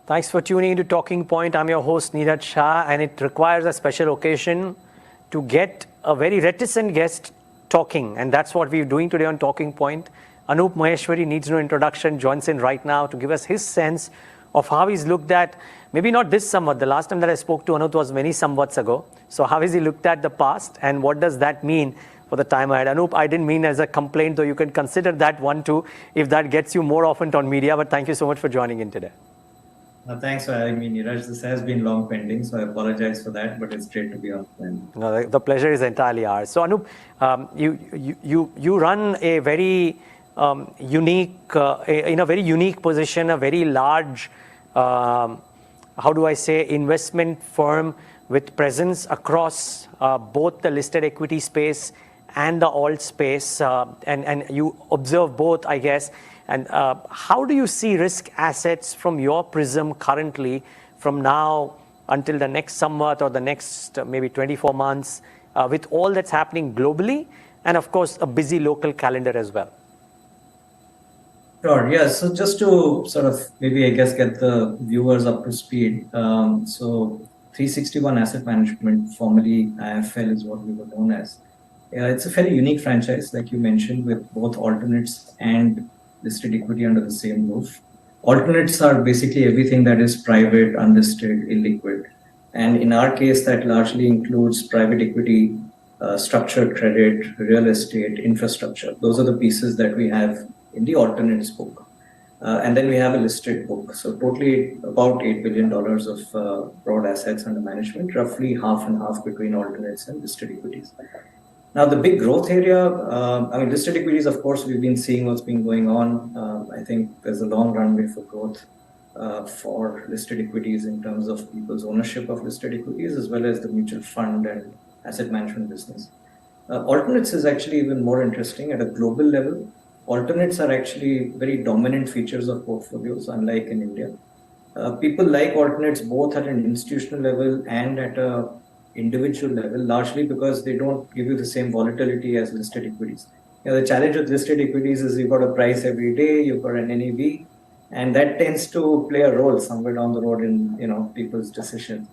Thanks for tuning into Talking Point. I'm your host, Neeraj Shah, and it requires a special occasion to get a very reticent guest talking, and that's what we're doing today on Talking Point. Anup Maheshwari needs no introduction, joins in right now to give us his sense of how he's looked at, maybe not this Samvat, the last time that I spoke to Anup was many Samvats ago. So how has he looked at the past, and what does that mean for the time ahead? Anup, I didn't mean as a complaint, though you can consider that one too, if that gets you more often on media, but thank you so much for joining in today. Thanks for having me, Neeraj. This has been long pending, so I apologize for that, but it's great to be on. No, the pleasure is entirely ours. So, Anup, you run a very unique, in a very unique position, a very large, how do I say, investment firm with presence across both the listed equity space and the alt space, and you observe both, I guess. And how do you see risk assets from your prism currently, from now until the next Samvat or the next maybe 24 months, with all that's happening globally, and of course a busy local calendar as well? Sure, yeah. So just to sort of maybe I guess get the viewers up to speed. So 361 Asset Management, formerly IFL, is what we were known as. It's a fairly unique franchise, like you mentioned, with both alternates and listed equity under the same roof. Alternates are basically everything that is private, unlisted, illiquid. And in our case, that largely includes private equity, structured credit, real estate, infrastructure. Those are the pieces that we have in the alternates book. And then we have a listed book. So totally about $8 billion of broad assets under management, roughly half and half between alternates and listed equities. Now, the big growth area, listed equities, of course, we've been seeing what's been going on. I think there's a long runway for growth for listed equities in terms of people's ownership of listed equities, as well as the mutual fund and asset management business. Alternates is actually even more interesting at a global level. Alternates are actually very dominant features of portfolios, unlike in India. People like alternates both at an institutional level and at a individual level, largely because they don't give you the same volatility as listed equities. The challenge with listed equities is you've got a price every day, you've got an NAV, and that tends to play a role somewhere down the road in people's decisions.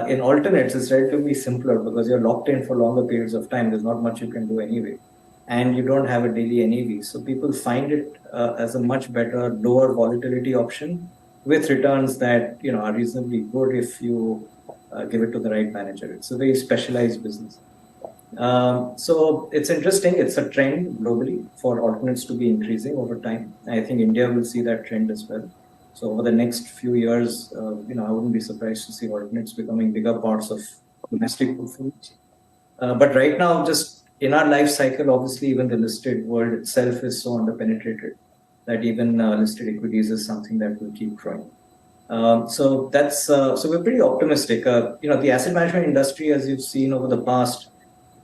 In alternates, it's relatively simpler because you're locked in for longer periods of time. There's not much you can do anyway, and you don't have a daily NAV. So people find it as a much better, lower volatility option with returns that are reasonably good if you give it to the right manager. It's a very specialized business. So it's interesting. It's a trend globally for alternates to be increasing over time. I think India will see that trend as well. So over the next few years, I wouldn't be surprised to see alternates becoming bigger parts of domestic portfolios. But right now, just in our life cycle, obviously, even the listed world itself is so underpenetrated that even listed equities is something that will keep growing. So we're pretty optimistic. The asset management industry, as you've seen over the past,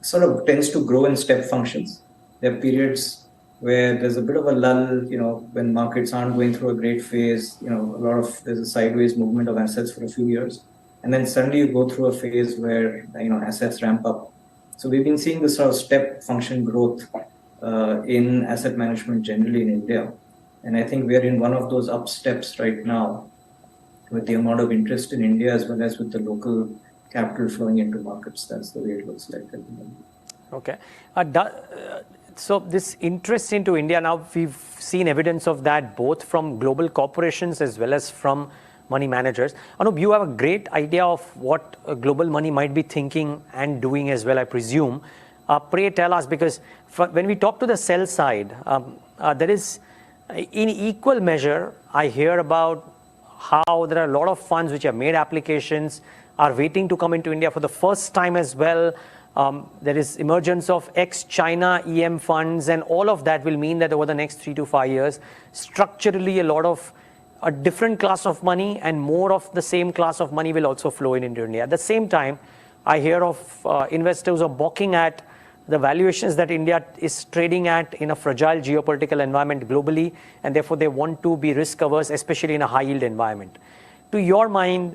sort of tends to grow in step functions. There are periods where there's a bit of a lull, when markets aren't going through a great phase, there's a sideways movement of assets for a few years. And then suddenly you go through a phase where, assets ramp up. So we've been seeing this sort of step function growth in asset management generally in India. And I think we're in one of those up steps right now, with the amount of interest in India as well as with the local capital flowing into markets. That's the way it looks like at the moment. Okay. So this interest into India, now we've seen evidence of that both from global corporations as well as from money managers. Anup, you have a great idea of what global money might be thinking and doing as well, I presume. Pray tell us, because when we talk to the sell side, there is, in equal measure, I hear about how there are a lot of funds which have made applications, are waiting to come into India for the first time as well. There is emergence of ex-China EM funds, and all of that will mean that over the next 3 to 5 years, structurally a lot of a different class of money and more of the same class of money will also flow into India. At the same time, I hear of investors are balking at the valuations that India is trading at in a fragile geopolitical environment globally, and therefore they want to be risk averse, especially in a high yield environment. To your mind,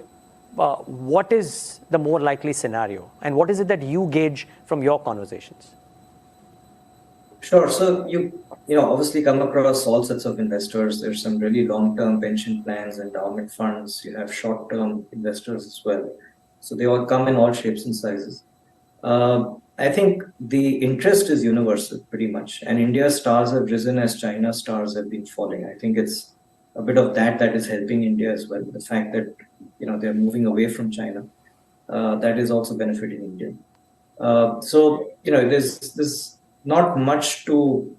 what is the more likely scenario, and what is it that you gauge from your conversations? Sure. So obviously come across all sorts of investors. There's some really long-term pension plans, endowment funds. You have short-term investors as well. So they all come in all shapes and sizes. I think the interest is universal pretty much, and India's stars have risen as China's stars have been falling. I think it's a bit of that is helping India as well. The fact that they're moving away from China, that is also benefiting India. So there's not much to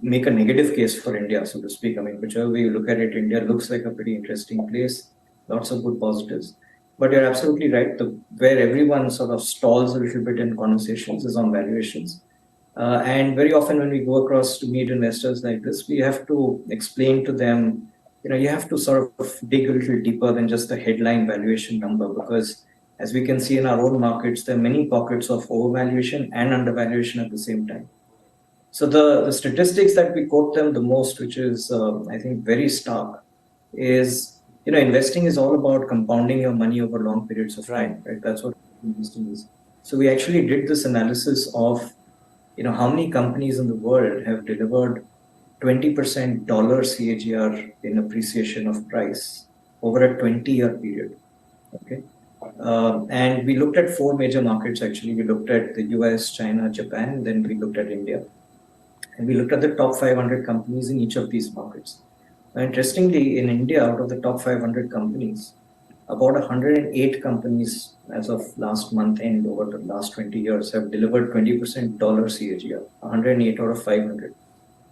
make a negative case for India, so to speak. I mean, whichever way you look at it, India looks like a pretty interesting place. Lots of good positives. But you're absolutely right. Where everyone sort of stalls a little bit in conversations is on valuations. And very often when we go across to meet investors like this, we have to explain to them, you have to sort of dig a little deeper than just the headline valuation number, because as we can see in our own markets, there are many pockets of overvaluation and undervaluation at the same time. So the statistics that we quote them the most, which is I think very stark, is investing is all about compounding your money over long periods of time, right? That's what investing is. So we actually did this analysis of how many companies in the world have delivered 20% dollar CAGR in appreciation of price over a 20-year period. Okay. And we looked at 4 major markets actually. We looked at the US, China, Japan, then we looked at India. And we looked at the top 500 companies in each of these markets. Now, interestingly, in India, out of the top 500 companies, about 108 companies as of last month end over the last 20 years have delivered 20% dollar CAGR, 108 out of 500.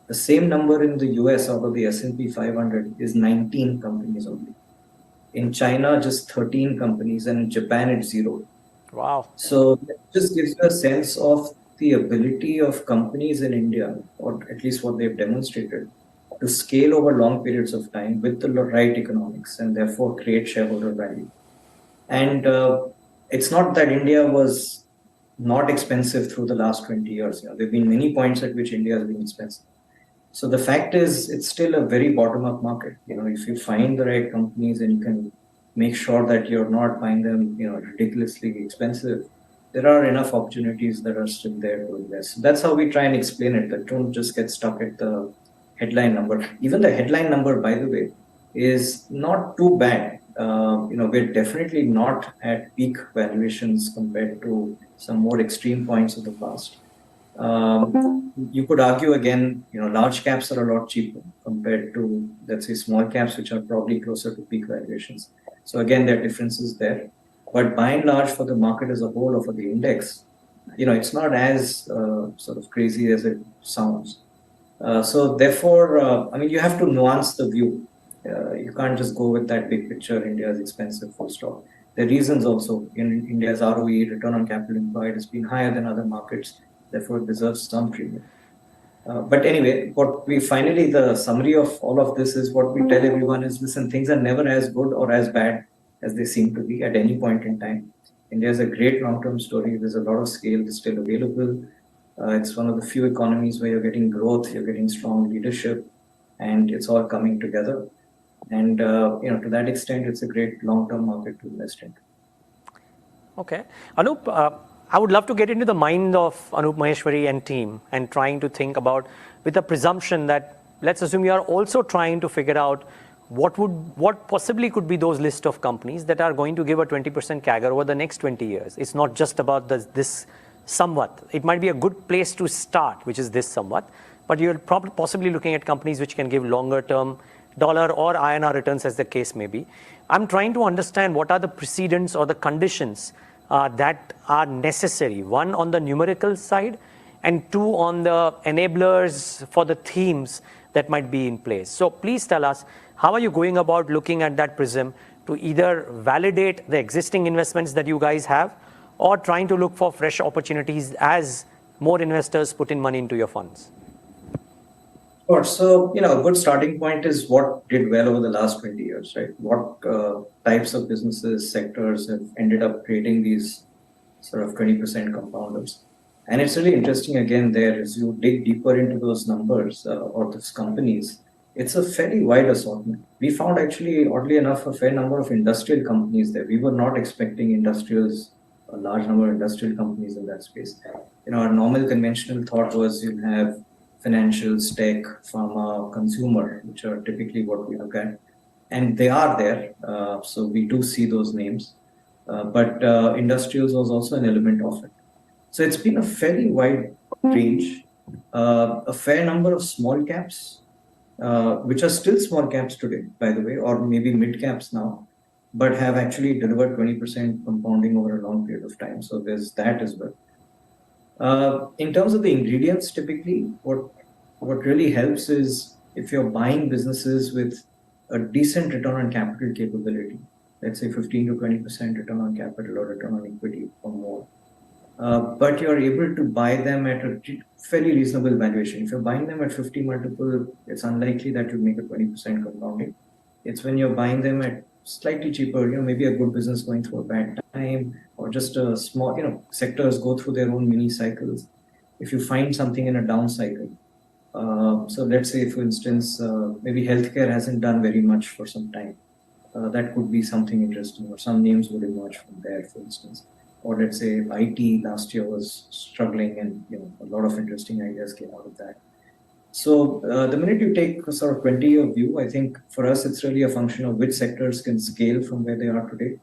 The same number in the US out of the S&P 500 is 19 companies only. In China, just 13 companies, and in Japan, it's 0. Wow. So that just gives you a sense of the ability of companies in India, or at least what they've demonstrated, to scale over long periods of time with the right economics and therefore create shareholder value. And it's not that India was not expensive through the last 20 years. There have been many points at which India has been expensive. So the fact is, it's still a very bottom-up market. If you find the right companies and you can make sure that you're not buying them, ridiculously expensive, there are enough opportunities that are still there to invest. So that's how we try and explain it. That don't just get stuck at the headline number. Even the headline number, by the way, is not too bad. We're definitely not at peak valuations compared to some more extreme points of the past. You could argue again, large caps are a lot cheaper compared to, let's say, small caps, which are probably closer to peak valuations. So again, there are differences there. But by and large, for the market as a whole or for the index, it's not as sort of crazy as it sounds. So therefore, you have to nuance the view. You can't just go with that big picture. India is expensive, full stop. There are reasons also. In India's ROE, return on capital employed, has been higher than other markets. Therefore, it deserves some premium. But anyway, the summary of all of this is what we tell everyone is, listen, things are never as good or as bad as they seem to be at any point in time. India is a great long-term story. There's a lot of scale that's still available. It's one of the few economies where you're getting growth, you're getting strong leadership, and it's all coming together. And to that extent, it's a great long-term market to invest in. Okay, Anup, I would love to get into the mind of Anup Maheshwari and team and trying to think about, with the presumption that, let's assume you are also trying to figure out what possibly could be those list of companies that are going to give a 20% CAGR over the next 20 years. It's not just about this Samvat. It might be a good place to start, which is this Samvat, but you're probably possibly looking at companies which can give longer term dollar or INR returns, as the case may be. I'm trying to understand what are the precedents or the conditions that are necessary, one on the numerical side and two on the enablers for the themes that might be in place. So please tell us, how are you going about looking at that prism to either validate the existing investments that you guys have or trying to look for fresh opportunities as more investors put in money into your funds? Sure. So, a good starting point is what did well over the last 20 years, right? What types of businesses, sectors have ended up creating these sort of 20% compounders. And it's really interesting, again, there, as you dig deeper into those numbers or those companies, it's a fairly wide assortment. We found actually, oddly enough, a fair number of industrial companies there. We were not expecting industrials a large number of industrial companies in that space. Our normal conventional thought was you'll have financials, tech, pharma, consumer, which are typically what we look at. And they are there. So we do see those names. But industrials was also an element of it. So it's been a fairly wide range, a fair number of small caps, which are still small caps today, by the way, or maybe mid caps now, but have actually delivered 20% compounding over a long period of time. So there's that as well. In terms of the ingredients, typically, what really helps is if you're buying businesses with a decent return on capital capability, let's say 15 to 20% return on capital or return on equity or more, but you're able to buy them at a fairly reasonable valuation. If you're buying them at 50 multiple, it's unlikely that you make a 20% compounding. It's when you're buying them at slightly cheaper, maybe a good business going through a bad time, or just a small, sectors go through their own mini cycles. If you find something in a down cycle, so let's say, for instance, maybe healthcare hasn't done very much for some time. That could be something interesting, or some names would emerge from there, for instance. Or let's say IT last year was struggling, and a lot of interesting ideas came out of that. So the minute you take a sort of 20-year view, I think for us it's really a function of which sectors can scale from where they are today.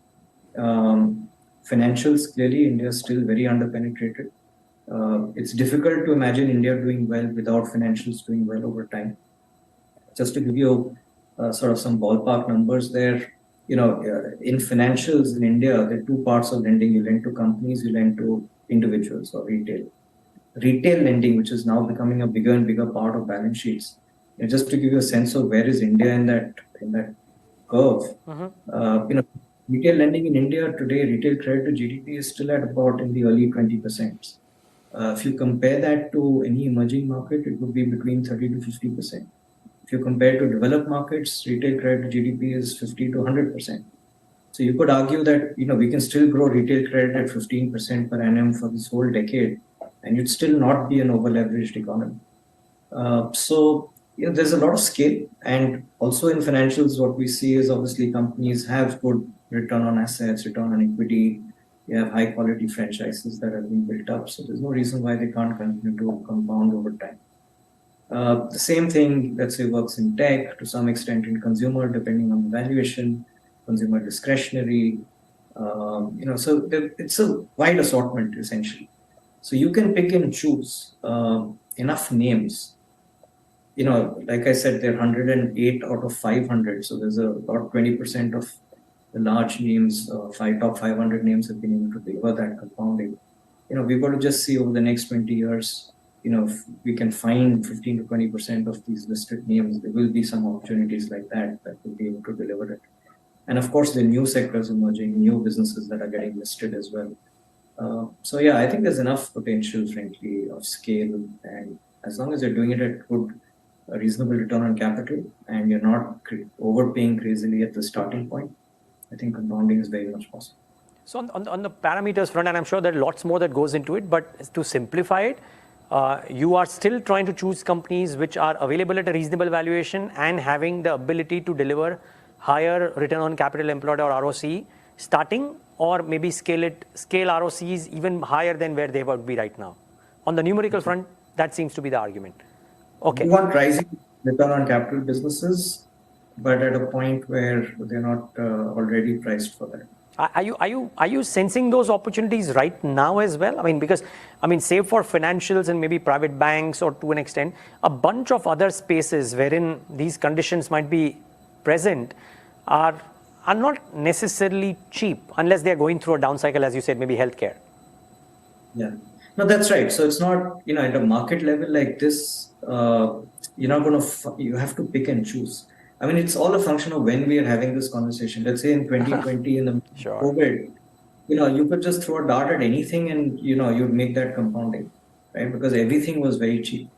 Financials, clearly, India is still very underpenetrated. It's difficult to imagine India doing well without financials doing well over time. Just to give you sort of some ballpark numbers there, in financials in India, there are two parts of lending. You lend to companies, you lend to individuals or retail. Retail lending, which is now becoming a bigger and bigger part of balance sheets. And just to give you a sense of where is India in that curve, retail lending in India today, retail credit to GDP is still at about in the early 20%. If you compare that to any emerging market, it would be between 30 to 50%. If you compare to developed markets, retail credit to GDP is 50 to 100%. So you could argue that we can still grow retail credit at 15% per annum for this whole decade, and you'd still not be an over-leveraged economy. So there's a lot of scale, and also in financials, what we see is obviously companies have good return on assets, return on equity. You have high-quality franchises that have been built up, so there's no reason why they can't continue to compound over time. The same thing, let's say, works in tech, to some extent in consumer, depending on the valuation, consumer discretionary. So it's a wide assortment, essentially. So you can pick and choose enough names. Like I said, there are 108 out of 500. So there's about 20% of the large names, top 500 names have been able to deliver that compounding. We've got to just see over the next 20 years, if we can find 15 to 20% of these listed names, there will be some opportunities like that will be able to deliver it. And of course, there are new sectors emerging, new businesses that are getting listed as well. So yeah, I think there's enough potential, frankly, of scale. And as long as you're doing it at a reasonable return on capital, and you're not overpaying crazily at the starting point, I think compounding is very much possible. So on the parameters front, and I'm sure there are lots more that goes into it, but to simplify it, you are still trying to choose companies which are available at a reasonable valuation and having the ability to deliver higher return on capital employed or ROCE starting, or maybe scale ROCEs even higher than where they would be right now. On the numerical front, that seems to be the argument. Okay. You want rising return on capital businesses, but at a point where they're not already priced for that. Are you sensing those opportunities right now as well? Because save for financials and maybe private banks, or to an extent, a bunch of other spaces wherein these conditions might be present are not necessarily cheap unless they're going through a down cycle, as you said, maybe healthcare. Yeah, no, that's right. So it's not, at a market level like this, you're not going to, you have to pick and choose. It's all a function of when we are having this conversation. Let's say in 2020, in the Sure. COVID, you could just throw a dart at anything and, you'd make that compounding, right? Because everything was very cheap.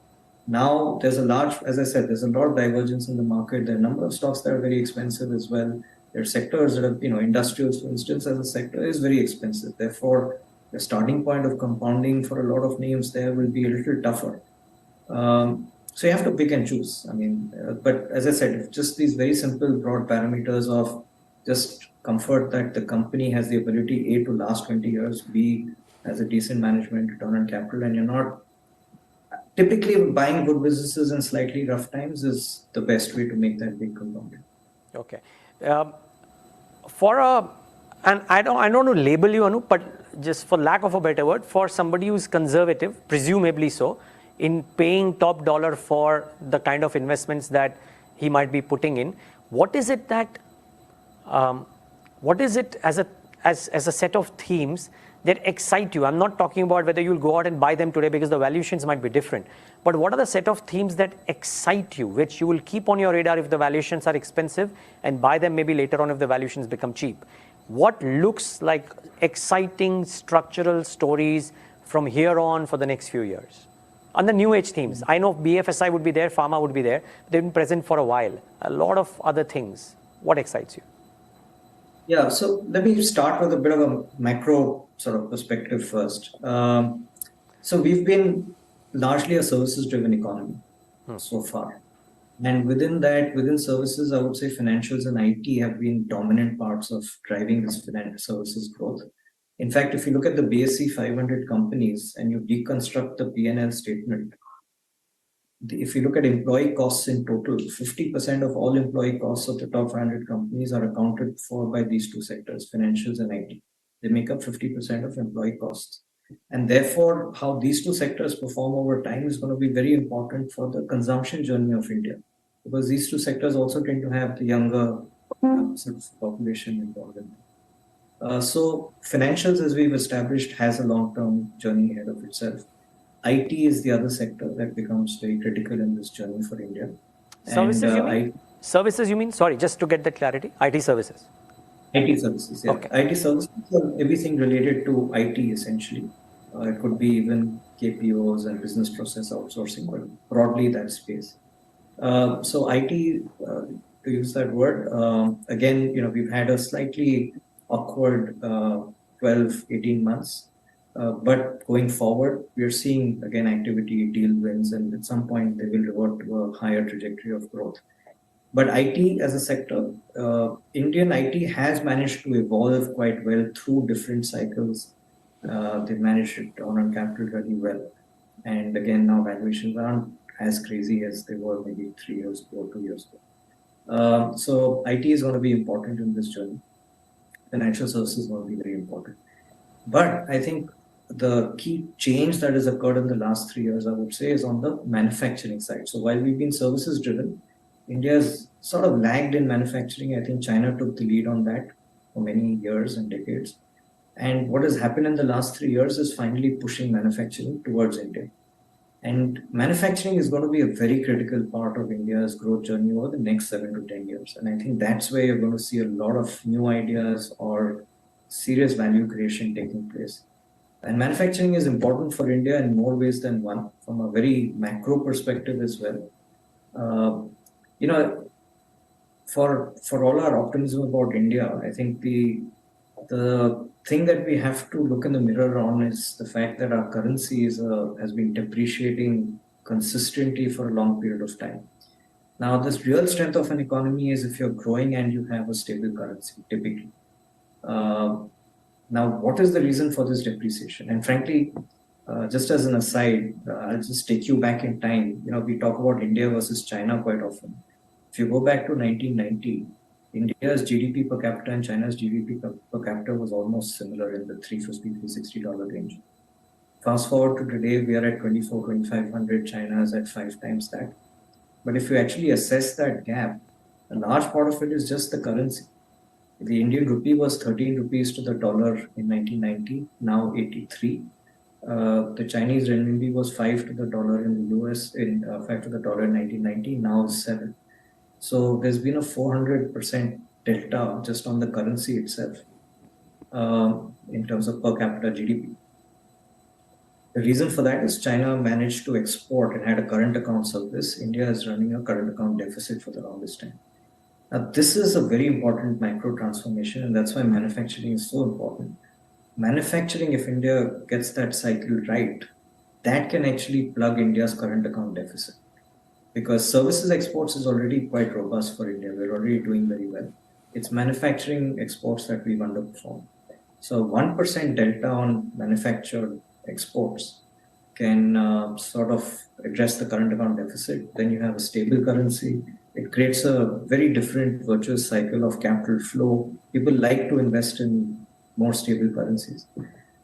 Now there's as I said, there's a lot of divergence in the market. There are a number of stocks that are very expensive as well. There are sectors that are, industrials, for instance, as a sector is very expensive. Therefore, the starting point of compounding for a lot of names there will be a little tougher. So you have to pick and choose. But as I said, just these very simple broad parameters of just comfort that the company has the ability, A, to last 20 years, B, has a decent management, return on capital, and you're not typically buying good businesses in slightly rough times is the best way to make that big compounded. Okay. And I don't want to label you, Anup, but just for lack of a better word, for somebody who's conservative, presumably so, in paying top dollar for the kind of investments that he might be putting in, what is it that, what is it as a set of themes that excite you? I'm not talking about whether you'll go out and buy them today because the valuations might be different. But what are the set of themes that excite you, which you will keep on your radar if the valuations are expensive and buy them maybe later on if the valuations become cheap? What looks like exciting structural stories from here on for the next few years? On the new age themes, I know BFSI would be there, pharma would be there. They've been present for a while. A lot of other things. What excites you? Yeah, so let me start with a bit of a macro sort of perspective first. So we've been largely a services-driven economy so far. And within that, within services, I would say financials and IT have been dominant parts of driving this financial services growth. In fact, if you look at the BSE 500 companies and you deconstruct the P&L statement, if you look at employee costs in total, 50% of all employee costs of the top 500 companies are accounted for by these two sectors, financials and IT. They make up 50% of employee costs. And therefore, how these two sectors perform over time is going to be very important for the consumption journey of India, because these two sectors also tend to have the younger sort of population involved in them. So financials, as we've established, has a long-term journey ahead of itself. IT is the other sector that becomes very critical in this journey for India. Services, you mean? Services, you mean? Sorry, just to get that clarity. IT services. IT services, yeah. Okay. IT services, everything related to IT essentially. It could be even KPOs and business process outsourcing, but broadly that space. So IT, to use that word, again, we've had a slightly awkward 12, 18 months. But going forward, we are seeing, again, activity, deal wins, and at some point they will revert to a higher trajectory of growth. But IT as a sector, Indian IT has managed to evolve quite well through different cycles. They've managed it on capital really well. And again, now valuations aren't as crazy as they were maybe 3 years ago, 2 years ago. So IT is going to be important in this journey. Financial services is going to be very important. But I think the key change that has occurred in the last 3 years, I would say, is on the manufacturing side. So while we've been services driven, India's sort of lagged in manufacturing. I think China took the lead on that for many years and decades. And what has happened in the last 3 years is finally pushing manufacturing towards India. And manufacturing is going to be a very critical part of India's growth journey over the next 7 to 10 years. And I think that's where you're going to see a lot of new ideas or serious value creation taking place. And manufacturing is important for India in more ways than one, from a very macro perspective as well. For all our optimism about India, I think the thing that we have to look in the mirror on is the fact that our currency has been depreciating consistently for a long period of time. Now, this real strength of an economy is if you're growing and you have a stable currency, typically. Now, what is the reason for this depreciation? And frankly, just as an aside, I'll just take you back in time. We talk about India versus China quite often. If you go back to 1990, India's GDP per capita and China's GDP per capita was almost similar in the $350, $360 range. Fast forward to today, we are at 2,500. China is at 5 times that. But if you actually assess that gap, a large part of it is just the currency. The Indian rupee was 13 rupees to the dollar in 1990, now 83. The Chinese renminbi was 5 to the dollar in the US, 5 to the dollar in 1990, now 7. So there's been a 400% delta just on the currency itself in terms of per capita GDP. The reason for that is China managed to export and had a current account surplus. India is running a current account deficit for the longest time. Now, this is a very important macro transformation, and that's why manufacturing is so important. Manufacturing, if India gets that cycle right, that can actually plug India's current account deficit. Because services exports is already quite robust for India. We're already doing very well. It's manufacturing exports that we've underperformed. So 1% delta on manufactured exports can sort of address the current account deficit. Then you have a stable currency. It creates a very different virtuous cycle of capital flow. People like to invest in more stable currencies.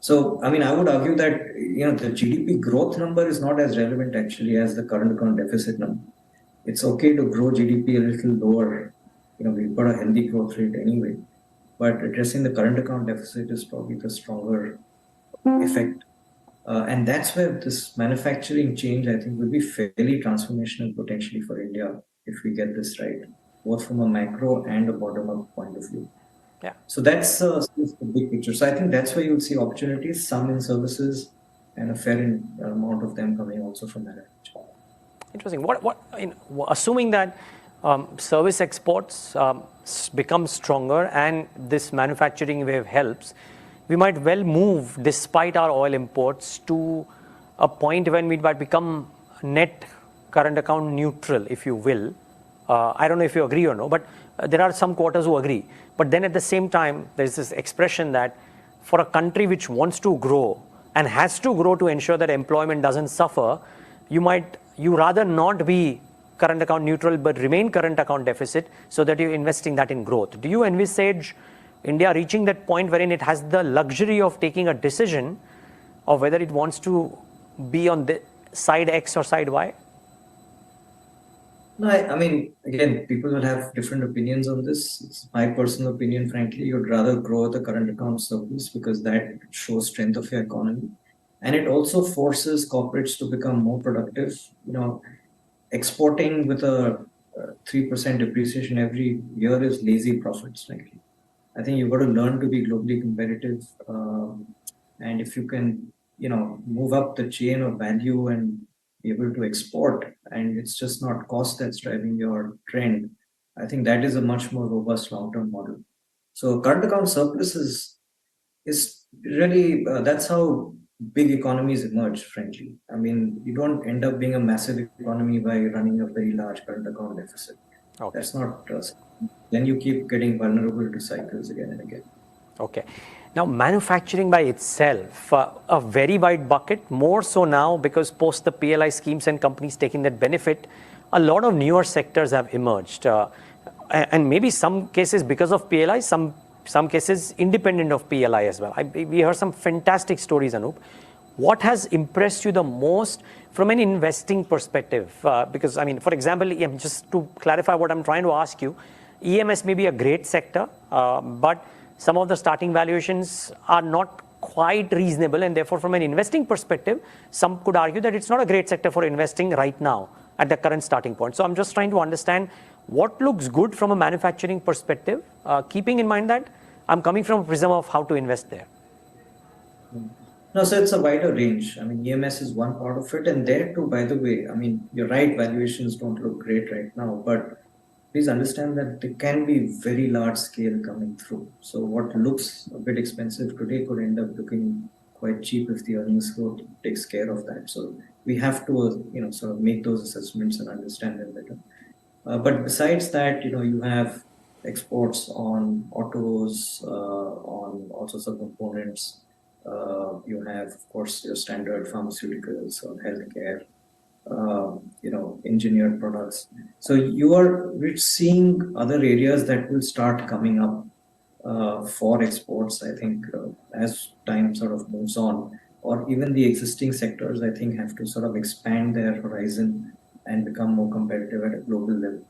So, I mean, I would argue that the GDP growth number is not as relevant actually as the current account deficit number. It's okay to grow GDP a little lower. We've got a healthy growth rate anyway, but addressing the current account deficit is probably the stronger effect. And that's where this manufacturing change, I think, will be fairly transformational potentially for India if we get this right, both from a macro and a bottom-up point of view. Yeah. So that's the big picture. So I think that's where you'll see opportunities, some in services, and a fair amount of them coming also from manufacturing. Interesting. Assuming that service exports become stronger and this manufacturing wave helps, we might well move, despite our oil imports, to a point when we might become net current account neutral, if you will. I don't know if you agree or no, but there are some quarters who agree. But then at the same time, there's this expression that for a country which wants to grow and has to grow to ensure that employment doesn't suffer, you rather not be current account neutral but remain current account deficit so that you're investing that in growth. Do you envisage India reaching that point wherein it has the luxury of taking a decision of whether it wants to be on the side X or side Y? No, I mean, again, people will have different opinions on this. It's my personal opinion, frankly. You'd rather grow the current account surplus because that shows strength of your economy. And it also forces corporates to become more productive. Exporting with a 3% depreciation every year is lazy profits, frankly. I think you've got to learn to be globally competitive. And if you can, move up the chain of value and be able to export, and it's just not cost that's driving your trend, I think that is a much more robust long-term model. So current account surplus is really, that's how big economies emerge, frankly. I mean, you don't end up being a massive economy by running a very large current account deficit. Okay. That's not, then you keep getting vulnerable to cycles again and again. Okay. Now, manufacturing by itself, a very wide bucket, more so now because post the PLI schemes and companies taking that benefit, a lot of newer sectors have emerged. And maybe some cases because of PLI, some cases independent of PLI as well. We heard some fantastic stories, Anup. What has impressed you the most from an investing perspective? Because, I mean, for example, just to clarify what I'm trying to ask you, EMS may be a great sector, but some of the starting valuations are not quite reasonable, and therefore from an investing perspective, some could argue that it's not a great sector for investing right now at the current starting point. So I'm just trying to understand what looks good from a manufacturing perspective, keeping in mind that I'm coming from a prism of how to invest there. No, so it's a wider range. I mean, EMS is one part of it, and there too, by the way, I mean, you're right, valuations don't look great right now, but please understand that there can be very large scale coming through. So what looks a bit expensive today could end up looking quite cheap if the earnings growth takes care of that. So we have to, sort of make those assessments and understand them better. But besides that, you have exports on autos, on all sorts of components. You have, of course, your standard pharmaceuticals or healthcare. Engineered products. So we're seeing other areas that will start coming up for exports, I think, as time sort of moves on, or even the existing sectors, I think, have to sort of expand their horizon and become more competitive at a global level.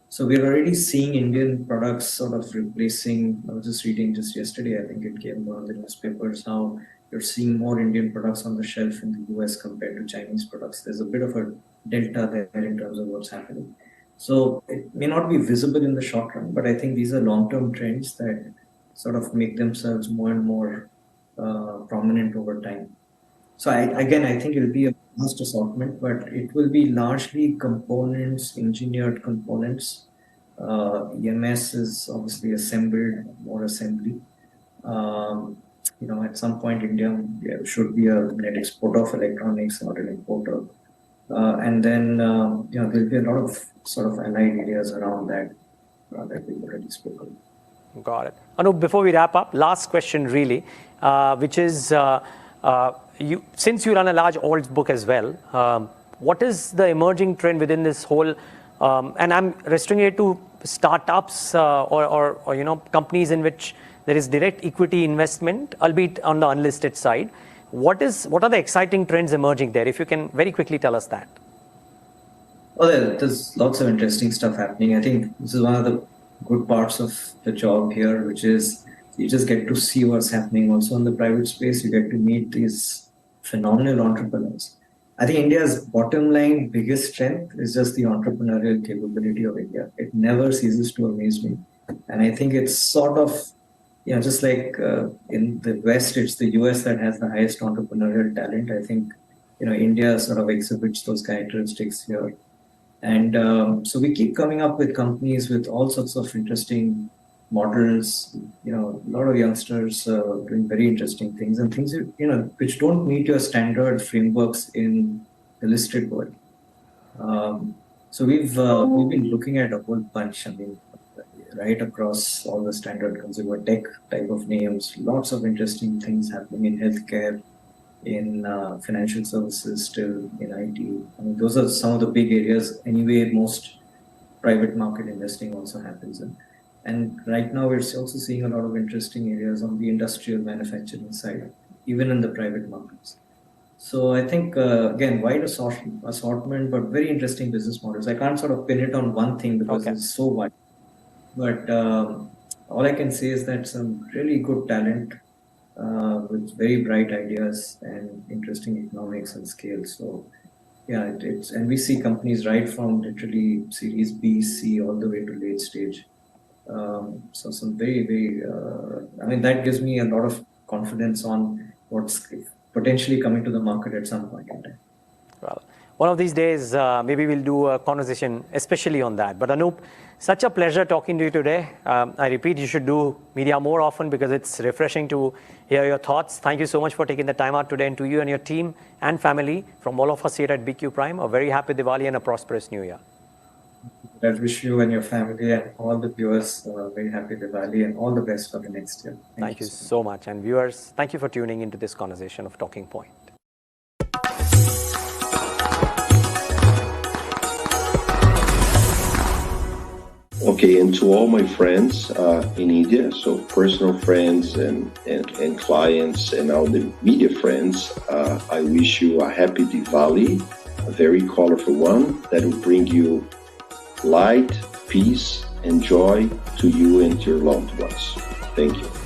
So we're already seeing Indian products sort of replacing, I was just reading just yesterday, I think it came on the newspapers, how you're seeing more Indian products on the shelf in the US compared to Chinese products. There's a bit of a delta there in terms of what's happening. So it may not be visible in the short run, but I think these are long-term trends that sort of make themselves more and more prominent over time. So I think it'll be a vast assortment, but it will be largely components, engineered components. EMS is obviously assembled, more assembly. At some point, India should be a net exporter of electronics, not an importer. And then, there'll be a lot of sort of allied areas around that we've already spoken. Got it. Anup, before we wrap up, last question really, which is, since you run a large alts book as well, what is the emerging trend within this whole, and I'm restricting it to startups or companies in which there is direct equity investment, albeit on the unlisted side. What are the exciting trends emerging there? If you can very quickly tell us that. Well, there's lots of interesting stuff happening. I think this is one of the good parts of the job here, which is you just get to see what's happening also in the private space. You get to meet these phenomenal entrepreneurs. I think India's bottom line biggest strength is just the entrepreneurial capability of India. It never ceases to amaze me. And I think it's sort of, just like in the West, it's the US that has the highest entrepreneurial talent. I think, India sort of exhibits those characteristics here. And so we keep coming up with companies with all sorts of interesting models, a lot of youngsters doing very interesting things and things, which don't meet your standard frameworks in the listed world. So we've been looking at a whole bunch, right across all the standard consumer tech type of names, lots of interesting things happening in healthcare, in financial services, still in IT. Those are some of the big areas anyway most private market investing also happens in. And right now we're also seeing a lot of interesting areas on the industrial manufacturing side, even in the private markets. So I think, again, wide assortment, but very interesting business models. I can't sort of pin it on one thing because it's so wide. But all I can say is that some really good talent with very bright ideas and interesting economics and scale. So yeah, and we see companies right from literally Series B, C, all the way to late stage. So some very, very, that gives me a lot of confidence on what's potentially coming to the market at some point in time. Well, one of these days, maybe we'll do a conversation especially on that. But Anup, such a pleasure talking to you today. I repeat, you should do media more often because it's refreshing to hear your thoughts. Thank you so much for taking the time out today, and to you and your team and family, from all of us here at BQ Prime, a very happy Diwali and a prosperous New Year. I wish you and your family and all the viewers a very happy Diwali and all the best for the next year. Thank you so much. And viewers, thank you for tuning into this conversation of Talking Point. Okay, and to all my friends in India, so personal friends and clients and all the media friends, I wish you a happy Diwali, a very colorful one that will bring you light, peace, and joy to you and to your loved ones. Thank you.